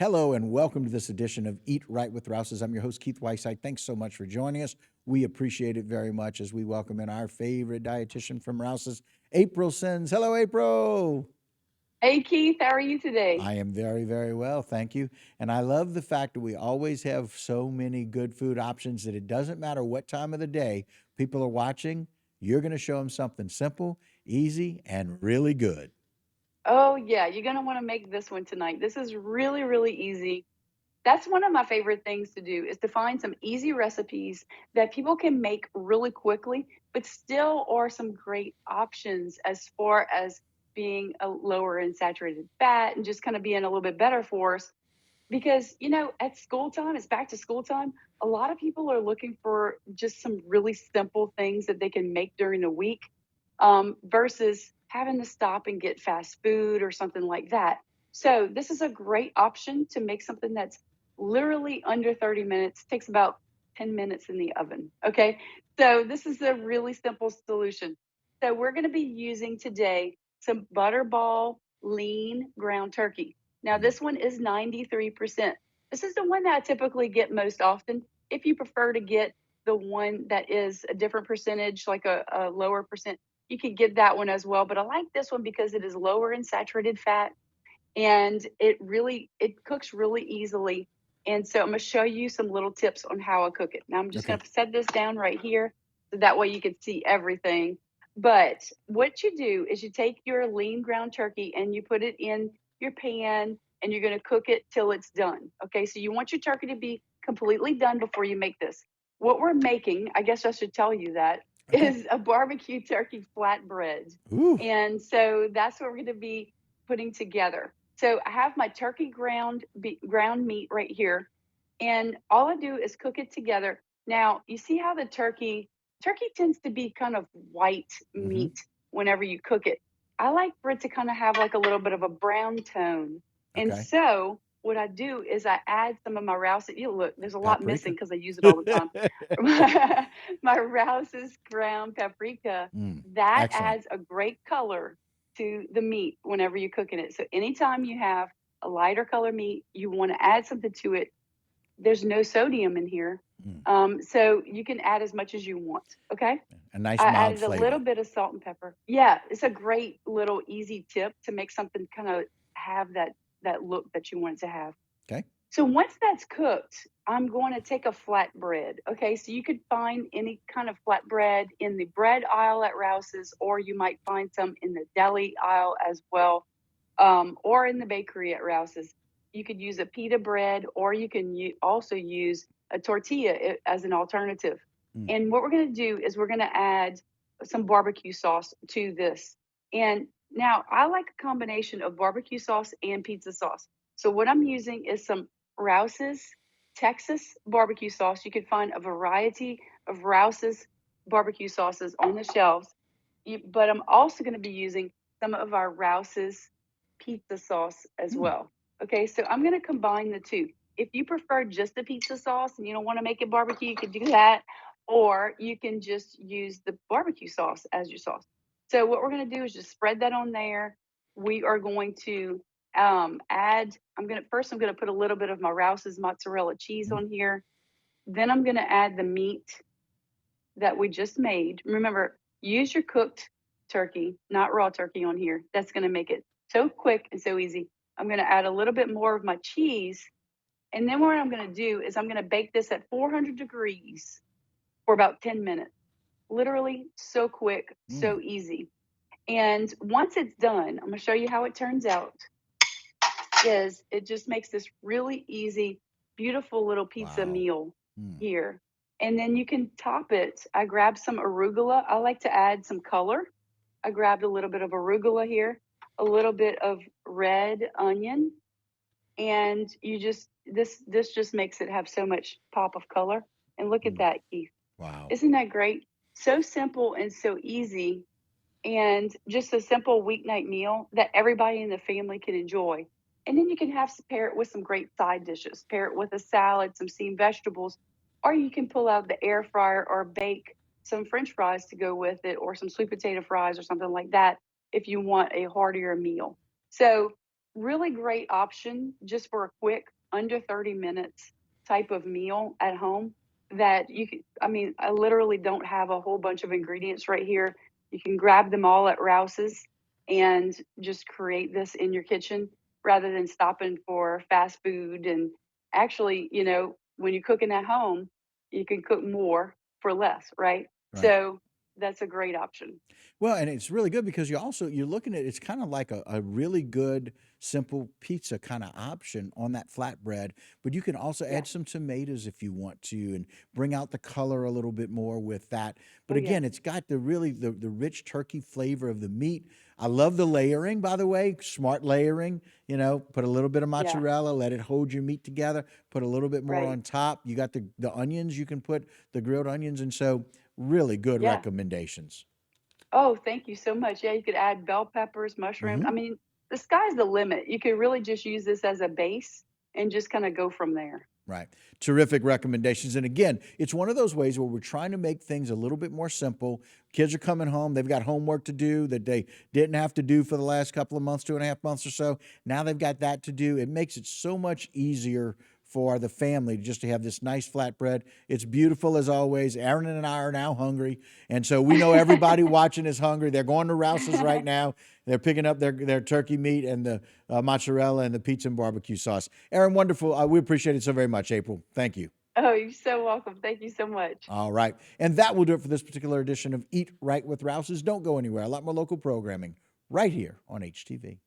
Hello and welcome to this edition of Eat Right with Rouses. I'm your host, Keith Whiteside. Thanks so much for joining us. We appreciate it very much as we welcome in our favorite dietitian from Rouses, April Sins. Hello, April. Hey Keith, how are you today? I am very, very well. Thank you. And I love the fact that we always have so many good food options that it doesn't matter what time of the day people are watching, you're going to show them something simple, easy, and really good. Oh yeah, you're gonna want to make this one tonight. This is really, really easy. That's one of my favorite things to do is to find some easy recipes that people can make really quickly, but still are some great options as far as being a lower in saturated fat and just kind of being a little bit better for us. Because, at school time, it's back to school time. A lot of people are looking for just some really simple things that they can make during the week versus having to stop and get fast food or something like that. So, this is a great option to make something that's literally under 30 minutes, takes about 10 minutes in the oven. Okay. So, this is a really simple solution. So, we're going to be using today some Butterball lean ground turkey. Now, Mm. this one is 93%. This is the one that I typically get most often. If you prefer to get the one that is a different percentage, like a lower percent, you could get that one as well. But I like this one because it is lower in saturated fat and it cooks really easily. And so I'm going to show you some little tips on how I cook it. Now I'm just going Okay. to set this down right here so that way you can see everything. But what you do is you take your lean ground turkey and you put it in your pan and you're going to cook it till it's done. Okay, so you want your turkey to be completely done before you make this. What we're making, I guess I should tell you that, Okay. is a barbecue turkey flatbread. Ooh. And so that's what we're going to be putting together. So I have my turkey ground meat right here, and all I do is cook it together. Now you see how the turkey tends to be kind of white Mm-hmm. meat whenever you cook it. I like for it to kind of have like a little bit of a brown tone, and Okay. so what I do is I add some of my Rouse. You look, there's a lot missing Paprika. because I use it all the time. My Rouse's ground paprika that Excellent. adds a great color to the meat whenever you're cooking it. So anytime you have a lighter color meat, you want to add something to it. There's no sodium in here. Mm. So you can add as much as you want. Okay. A nice I mild added a little flavor. bit of salt and pepper. Yeah, it's a great little easy tip to make something kind of have that look that you want it to have. Okay. So once that's cooked, I'm going to take a flatbread. Okay, so you could find any kind of flatbread in the bread aisle at Rouse's, or you might find some in the deli aisle as well, or in the bakery at Rouse's. You could use a pita bread, or you can also use a tortilla as an alternative. Mm. And what we're going to do is we're going to add some barbecue sauce to this. And now I like a combination of barbecue sauce and pizza sauce. So what I'm using is some Rouse's Texas barbecue sauce. You can find a variety of Rouse's barbecue sauces on the shelves. But I'm also going to be using some of our Rouse's pizza sauce as Mm. well. Okay, so I'm going to combine the two. If you prefer just the pizza sauce and you don't want to make it barbecue, you could do that. Or you can just use the barbecue sauce as your sauce. So, what we're going to do is just spread that on there. We are going to I'm going to put a little bit of my Rouse's mozzarella cheese Mm. on here. Then I'm going to add the meat that we just made. Remember, use your cooked turkey, not raw turkey on here. That's going to make it so quick and so easy. I'm going to add a little bit more of my cheese. And then what I'm going to do is I'm going to bake this at 400 degrees for about 10 minutes. Literally so quick, Mm. so easy. And once it's done, I'm going to show you how it turns out. Is it just makes this really easy, beautiful little pizza Wow. meal Mm. here. And then you can top it. I grabbed some arugula. I like to add some color. I grabbed a little bit of arugula here, a little bit of red onion, and this just makes it have so much pop of color. And look at Mm. that, Keith. Wow. Isn't that great? So simple and so easy, and just a simple weeknight meal that everybody in the family can enjoy. And then you can pair it with some great side dishes, pair it with a salad, some steamed vegetables, or you can pull out the air fryer or bake some French fries to go with it, or some sweet potato fries or something like that if you want a heartier meal. So, really great option just for a quick under 30 minutes type of meal at home that you can, I mean, I literally don't have a whole bunch of ingredients right here. You can grab them all at Rouses and just create this in your kitchen rather than stopping for fast food. And actually, when you're cooking at home, you can cook more for less, right? Right. So that's a great option. Well, and it's really good because you're looking at it's kind of like a really good simple pizza kind of option on that flatbread, but you can also Yeah. add some tomatoes if you want to and bring out the color a little bit more with that. Oh, But yeah. again, it's got the rich turkey flavor of the meat. I love the layering, by the way, smart layering, put a little bit of Yeah. mozzarella, let it hold your meat together, put a little bit more Right. on top. You got the onions, you can put the grilled onions, and so really good Yeah. recommendations. Oh, thank you so much. Yeah, you could add bell peppers, mushrooms. I Mhm. mean, the sky's the limit. You could really just use this as a base and just kind of go from there. Right. Terrific recommendations. And again, it's one of those ways where we're trying to make things a little bit more simple. Kids are coming home, they've got homework to do that they didn't have to do for the last couple of months, 2.5 months or so. Now they've got that to do. It makes it so much easier for the family just to have this nice flatbread. It's beautiful as always. Aaron and I are now hungry. And so we know everybody watching is hungry. They're going to Rouse's right now. They're picking up their turkey meat and the mozzarella and the pizza and barbecue sauce. Aaron, wonderful. We appreciate it so very much, April. Thank you. Oh, you're so welcome. Thank you so much. All right. And that will do it for this particular edition of Eat Right with Rouses. Don't go anywhere. A lot more local programming right here on HTV.